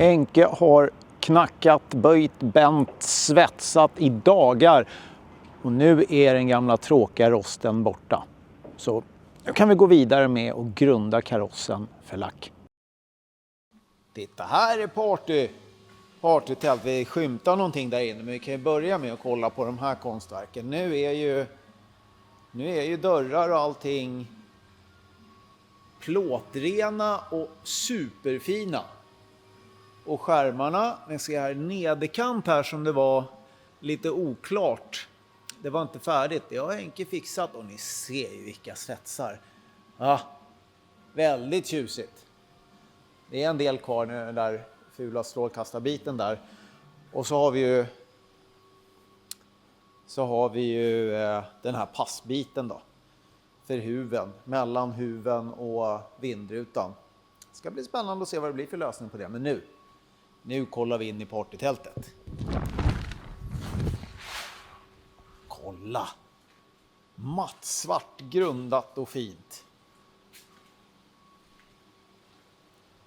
Henke har knackat, böjt, bänt, svetsat i dagar. Och nu är den gamla tråkiga rosten borta. Så nu kan vi gå vidare med att grunda karossen för lack. Titta, här är partytält. Vi skymtar någonting där inne, men vi kan ju börja med att kolla på de här konstverken. Nu är ju dörrar och allting plåtrena och superfina. Och skärmarna, ni ser här nederkant här som det var lite oklart. Det var inte färdigt. Det har Henke fixat och ni ser ju vilka svetsar. Ja, väldigt tjusigt. Det är en del kvar nu, den där fula strålkastarbiten där. Och så har vi ju den här passbiten då. För huven, mellan huven och vindrutan. Det ska bli spännande att se vad det blir för lösning på det. Men nu kollar vi in i partytältet. Kolla! Mattsvart, grundat och fint.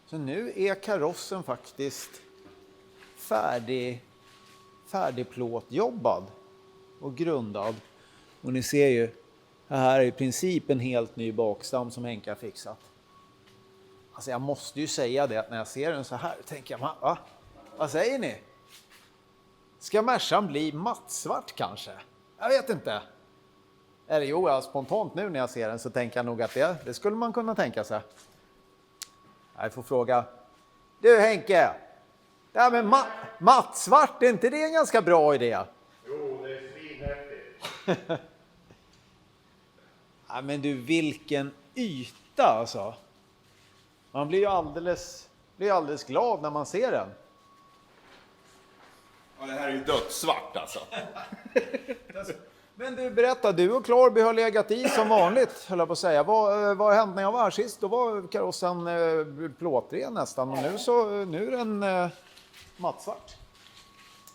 Så nu är karossen faktiskt färdigplåtjobbad och grundad. Och ni ser ju, det här är i princip en helt ny bakstam som Henke har fixat. Alltså jag måste ju säga det att när jag ser den så här tänker jag, va? Vad säger ni? Ska Mercan bli mattsvart kanske? Jag vet inte. Eller jo, spontant nu när jag ser den så tänker jag nog att det skulle man kunna tänka sig. Jag får fråga. Du Henke, det här med mattsvart, är inte det en ganska bra idé? Jo, det är svinhäftigt. Ja, men du, vilken yta alltså. Man blir ju alldeles glad när man ser den. Ja, det här är ju dödssvart alltså. Men du, berätta, du och Klarby har legat i som vanligt, höll jag på att säga. Vad hände när jag var här sist? Då var karossen plåtren nästan och nu är den mattsvart.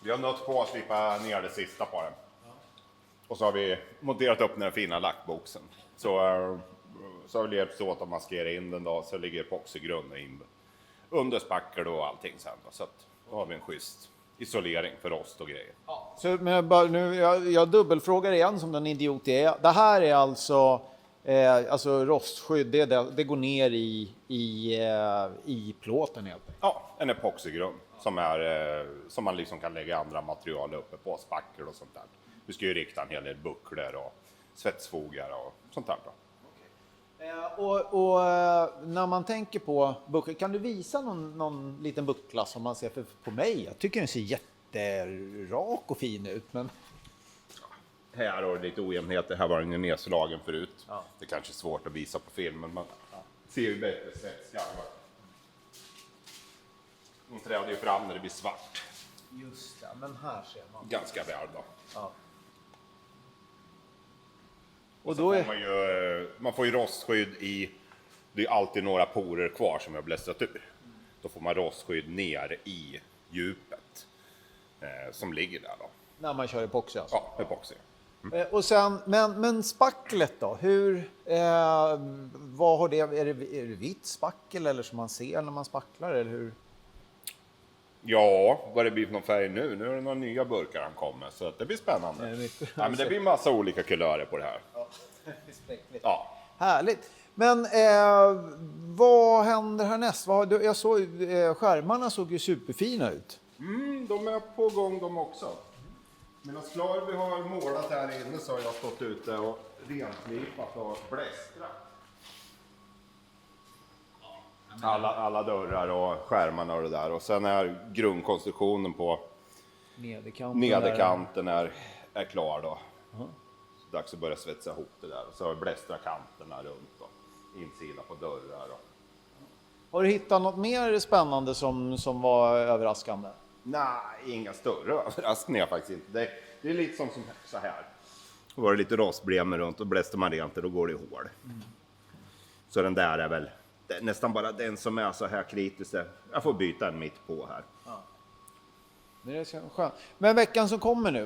Vi har nött på att slipa ner det sista på den. Och så har vi monterat upp den här fina lackboxen. Så har vi hjälpts åt att maskera in den då, så ligger epoxygrund in under spackel och allting sen då. Så att då har vi en schysst isolering för rost och grejer. Ja. Så, men jag dubbelfrågar igen som den idiot är. Det här är alltså rostskydd, det går ner i plåten helt enkelt. Ja, en epoxygrund som man liksom kan lägga andra material uppe på, spackel och sånt där. Vi ska ju rikta en hel del bucklor och svetsfogar och sånt där då. Och när man tänker på bucklor, kan du visa någon liten buckla som man ser på mig? Jag tycker den ser jätterak och fin ut, men... Här har det lite ojämnheter, här var den ju nedslagen förut. Ja. Det är kanske svårt att visa på filmen, men ser ju bättre svetskarvar. De träder ju fram när det blir svart. Just det, men här ser man. Ganska väl då. Ja. Och då man får ju rostskydd i, det är alltid några porer kvar som jag har blästrat ur. Då får man rostskydd ner i djupet som ligger där då. När man kör epoxy alltså? Ja, epoxy. Och sen, men spacklet då? Vad har det? Är det vitt spackel eller som man ser när man spacklar eller hur? Ja, vad det blir för någon färg nu? Nu är det några nya burkar han kommer, så att det blir spännande. Ja, men det blir massa olika kulörer på det här. Ja. Härligt. Men vad händer härnäst? Jag såg skärmarna såg ju superfina ut. De är på gång de också. Medan Klarby har målat här inne så har jag stått ute och renslipat och blästrat. Alla dörrar och skärmarna och det där. Och sen är grundkonstruktionen på nederkanten är klar då. Så dags att börja svetsa ihop det där. Och så har vi blästrat kanterna runt och insida på dörrar. Har du hittat något mer spännande som var överraskande? Nej, inga större överraskningar faktiskt inte. Det är lite som så här. Då var det lite rostblemer runt och bläster man rent och då går det i hål. Så den där är väl nästan bara den som är så här kritisk. Jag får byta en mitt på här. Ja. Det är så skönt. Men veckan som kommer nu,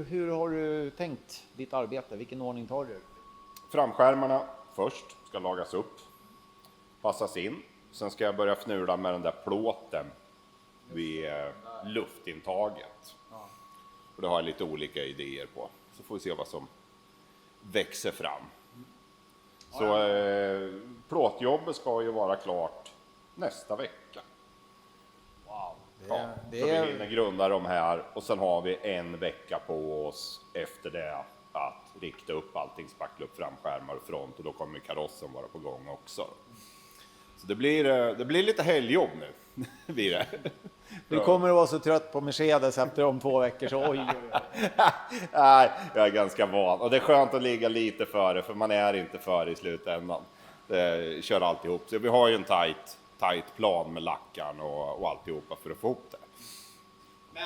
hur har du tänkt ditt arbete? Vilken ordning tar du? Framskärmarna först ska lagas upp, passas in. Sen ska jag börja fnula med den där plåten vid luftintaget. Och det har jag lite olika idéer på. Så får vi se vad som växer fram. Så plåtjobbet ska ju vara klart nästa vecka. Wow. Så vi hinner grunda de här och sen har vi en vecka på oss efter det att rikta upp allting, spackla upp framskärmar och front, och då kommer karossen vara på gång också. Så det blir lite helgjobb nu. Du kommer att vara så trött på Mercedes efter om 2 veckor, så oj. Nej, jag är ganska van. Och det är skönt att ligga lite före, för man är inte före i slutändan. Det kör alltihop. Så vi har ju en tight plan med lackan och alltihopa för att få ihop det. Men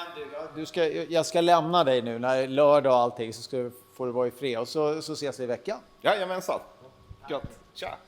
jag ska lämna dig nu när lördag och allting, så får du vara i fred. Och så ses vi i veckan. Jajamensan. Gött. Tja.